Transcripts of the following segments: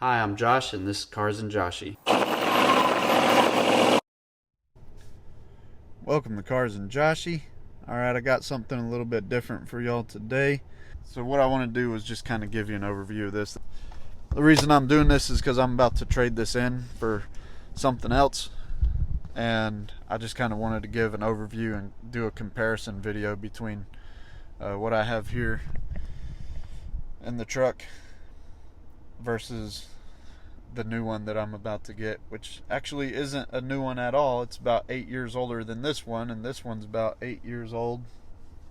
Hi, I'm Josh, and this is Cars and Joshy. Welcome to Cars and Joshy. Alright, I got something a little bit different for y'all today. So what I want to do is just kind of give you an overview of this. The reason I'm doing this is because I'm about to trade this in for something else. And I just kind of wanted to give an overview and do a comparison video between what I have here in the truck versus the new one that I'm about to get, which actually isn't a new one at all. It's about 8 years older than this one, and this one's about 8 years old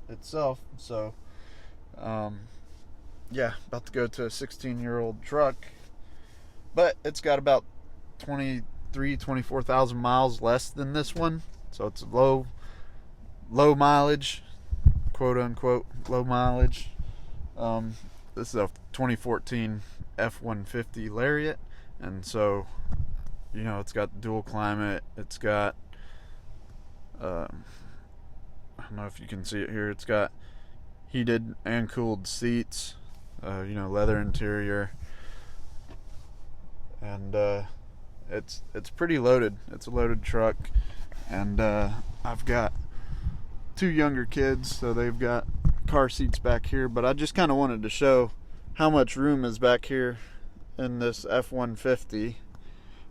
itself. So yeah, about to go to a 16-year-old truck, but it's got about 24,000 miles less than this one, so it's low mileage, quote unquote low mileage. This is a 2014 F-150 Lariat, and so, you know, it's got dual climate. It's got, I don't know if you can see it here. It's got heated and cooled seats, you know, leather interior, and it's pretty loaded. It's a loaded truck, and I've got two younger kids, so they've got car seats back here. But I just kind of wanted to show how much room is back here in this F-150,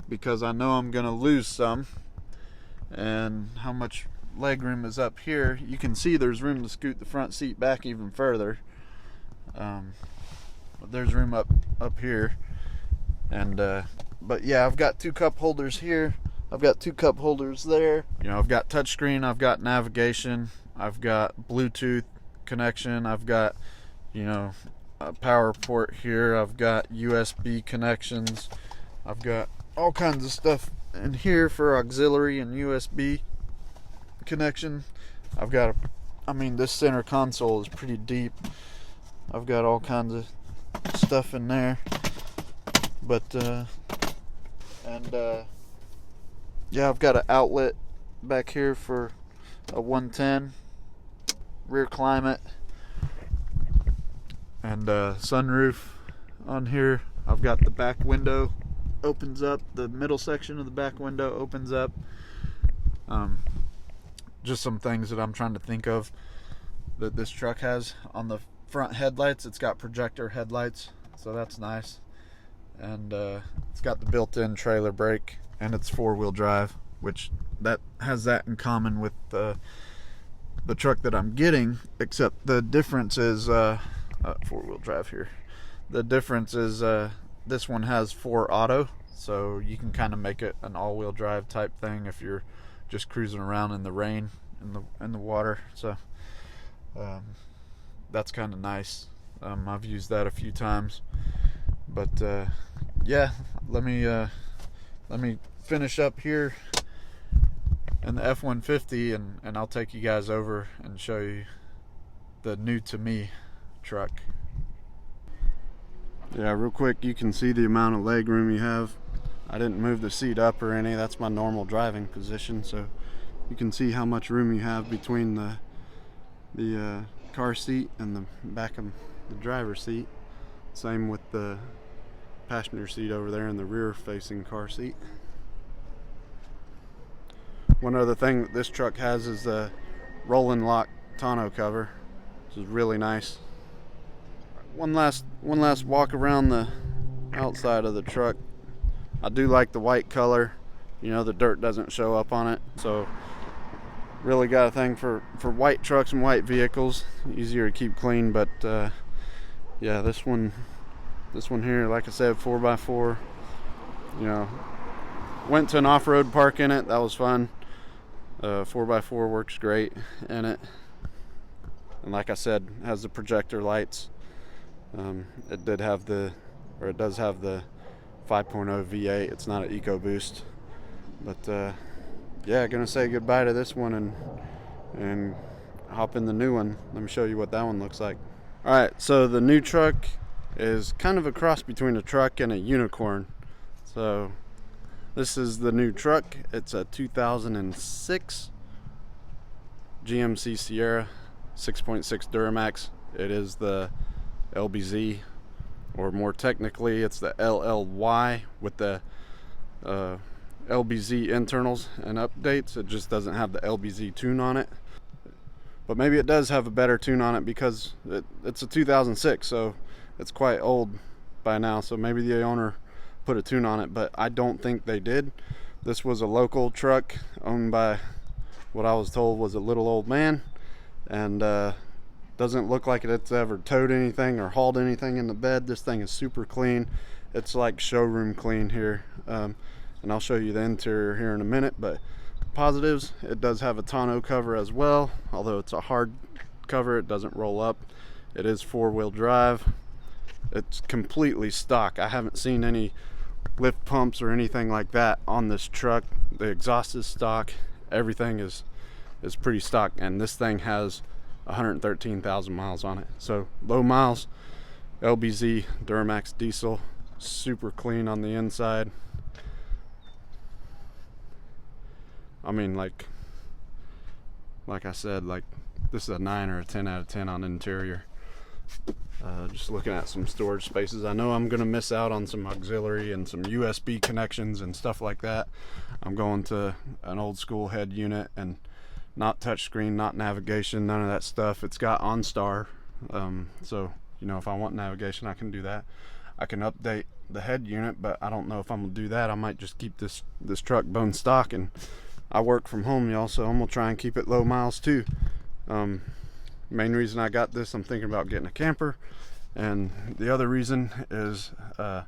because I know I'm gonna lose some, and how much leg room is up here. You can see there's room to scoot the front seat back even further, but there's room up here. And but yeah, I've got two cup holders here, I've got two cup holders there. You know, I've got touchscreen, I've got navigation, I've got Bluetooth connection, I've got, you know, a power port here, I've got USB connections, I've got all kinds of stuff in here for auxiliary and USB connection. I've got this center console is pretty deep. I've got all kinds of stuff in there. But yeah, I've got an outlet back here for a 110, rear climate, and sunroof on here. I've got the back window opens up, the middle section of the back window opens up. Just some things that I'm trying to think of that this truck has. On the front headlights, it's got projector headlights, so that's nice. And it's got the built-in trailer brake, and it's four-wheel drive, which that has that in common with the truck that I'm getting, except the difference is four-wheel drive here. The difference is this one has 4 auto, so you can kind of make it an all-wheel drive type thing if you're just cruising around in the rain, in the water. So that's kind of nice. I've used that a few times. But yeah, let me finish up here in the F-150, and I'll take you guys over and show you the new to me truck. Yeah, real quick, you can see the amount of leg room you have. I didn't move the seat up or any. That's my normal driving position, so you can see how much room you have between the car seat and the back of the driver's seat. Same with the passenger seat over there in the rear facing car seat. One other thing that this truck has is the roll and lock tonneau cover, which is really nice. One last walk around the outside of the truck. I do like the white color. You know, the dirt doesn't show up on it, so really got a thing for white trucks and white vehicles. Easier to keep clean. But yeah, this one here, like I said, 4x4. You know, went to an off-road park in it. That was fun. 4x4 works great in it, and like I said, has the projector lights. It does have the 5.0 V8. It's not an EcoBoost, but yeah, gonna say goodbye to this one and hop in the new one. Let me show you what that one looks like. All right, so the new truck is kind of a cross between a truck and a unicorn. So this is the new truck. It's a 2006 GMC Sierra 6.6 Duramax. It is the LBZ or more technically it's the LLY with the LBZ internals and updates. It just doesn't have the LBZ tune on it, but maybe it does have a better tune on it because it's a 2006, so it's quite old by now, so maybe the owner put a tune on it, but I don't think they did. This was a local truck owned by what I was told was a little old man, and doesn't look like it's ever towed anything or hauled anything in the bed. This thing is super clean. It's like showroom clean here, and I'll show you the interior here in a minute. But positives, it does have a tonneau cover as well, although it's a hard cover, it doesn't roll up. It is 4-wheel drive. It's completely stock. I haven't seen any lift pumps or anything like that on this truck. The exhaust is stock. Everything is pretty stock, and this thing has 113,000 miles on it. So low miles, LBZ Duramax diesel, super clean on the inside. I mean, like I said, like this is a 9 or a 10 out of 10 on interior. Just looking at some storage spaces. I know I'm gonna miss out on some auxiliary and some USB connections and stuff like that. I'm going to an old school head unit and not touchscreen, not navigation, none of that stuff. It's got OnStar, so you know, if I want navigation, I can do that. I can update the head unit, but I don't know if I'm gonna do that. I might just keep this truck bone stock, and I work from home, y'all, so I'm gonna try and keep it low miles too. Main reason I got this, I'm thinking about getting a camper, and the other reason is at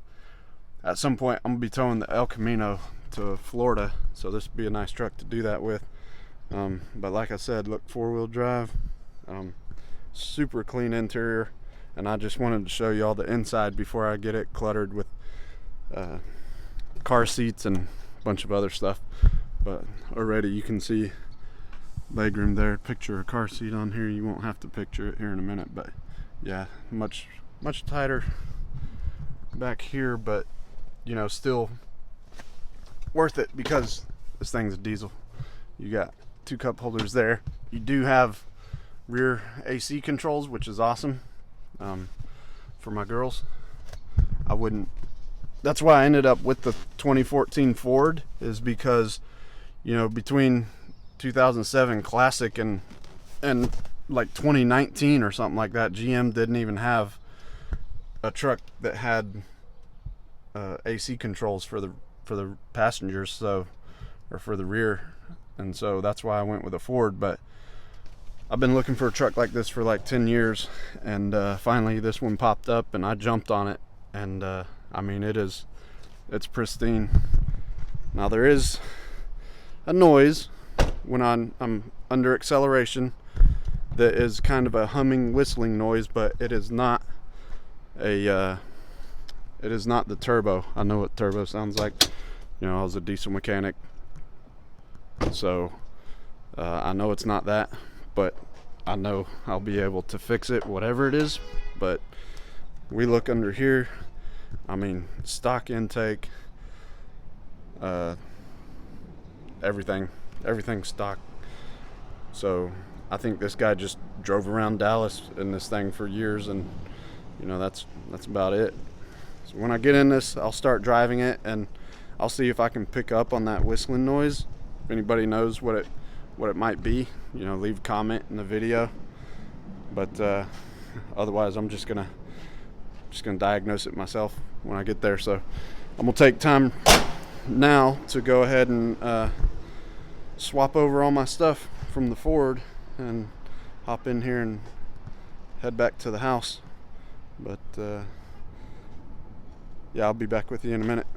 some point I'm gonna be towing the El Camino to Florida, so this would be a nice truck to do that with. But like I said, look, 4-wheel drive, super clean interior, and I just wanted to show you all the inside before I get it cluttered with car seats and a bunch of other stuff. But already you can see legroom there. Picture a car seat on here. You won't have to picture it here in a minute, but yeah, much tighter back here, but you know, still worth it because this thing's a diesel. You got 2 cup holders there. You do have rear AC controls, which is awesome. For my girls, that's why I ended up with the 2014 Ford, is because, you know, between 2007 Classic and like 2019 or something like that, GM didn't even have a truck that had AC controls for the passengers, so, or for the rear, and so that's why I went with a Ford. But I've been looking for a truck like this for like 10 years, and finally this one popped up and I jumped on it, and I mean, it's pristine. Now there is a noise when I'm under acceleration that is kind of a humming, whistling noise, but it is not the turbo. I know what turbo sounds like. You know, I was a diesel mechanic, so I know it's not that, but I know I'll be able to fix it, whatever it is. But we look under here, I mean, stock intake, everything's stock. So I think this guy just drove around Dallas in this thing for years, and you know, that's about it. So when I get in this, I'll start driving it, and I'll see if I can pick up on that whistling noise. If anybody knows what it might be, you know, leave a comment in the video. But otherwise, I'm just gonna diagnose it myself when I get there. So I'm gonna take time now to go ahead and swap over all my stuff from the Ford and hop in here and head back to the house. But yeah, I'll be back with you in a minute.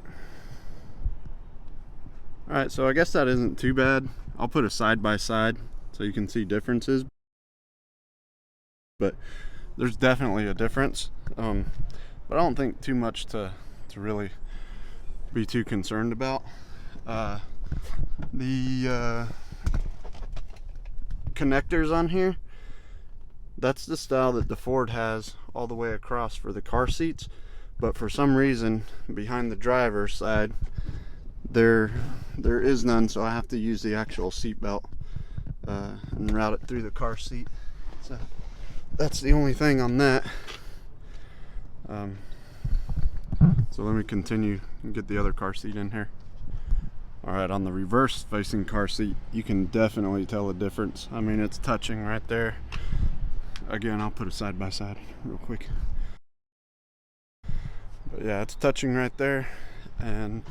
Alright, so I guess that isn't too bad. I'll put a side by side so you can see differences, but there's definitely a difference. But I don't think too much to really be too concerned about. The connectors on here, that's the style that the Ford has all the way across for the car seats, but for some reason behind the driver's side there is none, so I have to use the actual seat belt and route it through the car seat. So that's the only thing on that. So let me continue and get the other car seat in here. All right, on the reverse facing car seat, you can definitely tell a difference. I mean, it's touching right there. Again, I'll put it side by side real quick. But yeah, it's touching right there, and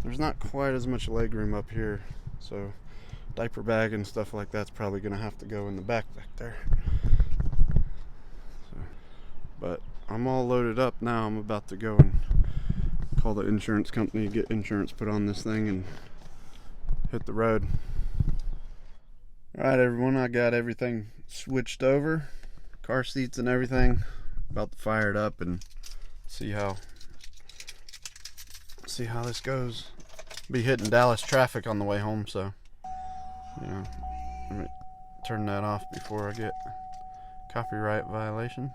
there's not quite as much leg room up here, so diaper bag and stuff like that's probably gonna have to go in the back there. So, but I'm all loaded up now. I'm about to go and call the insurance company, get insurance put on this thing, and hit the road. All right, everyone, I got everything switched over, car seats and everything. About to fire it up and see how this goes. Be hitting Dallas traffic on the way home, so let me turn that off before I get copyright violation.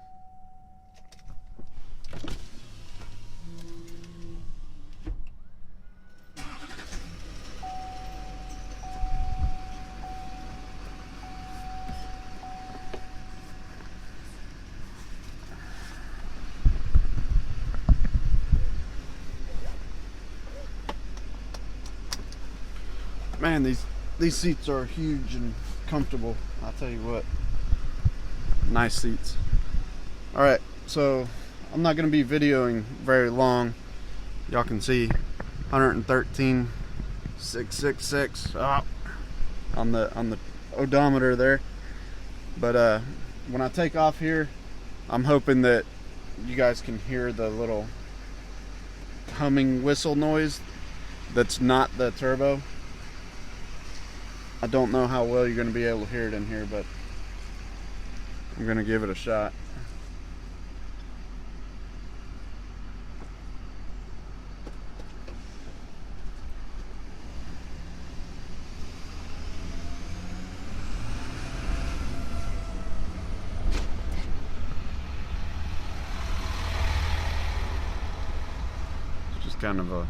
Man, these seats are huge and comfortable. I'll tell you what, nice seats. All right, so I'm not gonna be videoing very long. Y'all can see 113,666 on the odometer there. But when I take off here, I'm hoping that you guys can hear the little humming whistle noise that's not the turbo. I don't know how well you're going to be able to hear it in here, but I'm going to give it a shot. It's just kind of a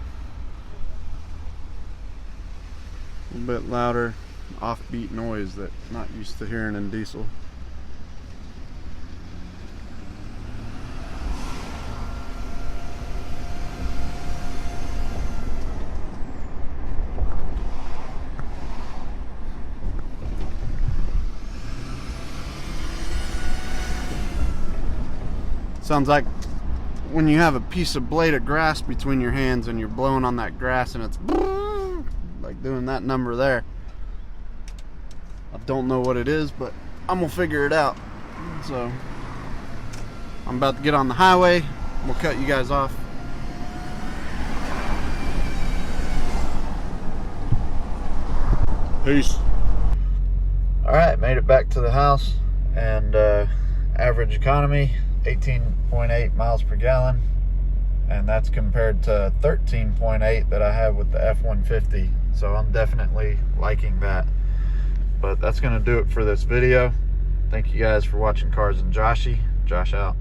little bit louder, offbeat noise that I'm not used to hearing in diesel. Sounds like when you have a piece of blade of grass between your hands and you're blowing on that grass and it's like doing that number there. I don't know what it is, but I'm gonna figure it out. So I'm about to get on the highway. We'll cut you guys off. Peace. All right, made it back to the house, and average economy 18.8 miles per gallon, and that's compared to 13.8 that I have with the F-150. So I'm definitely liking that. But that's going to do it for this video. Thank you guys for watching Cars and Joshy. Josh out.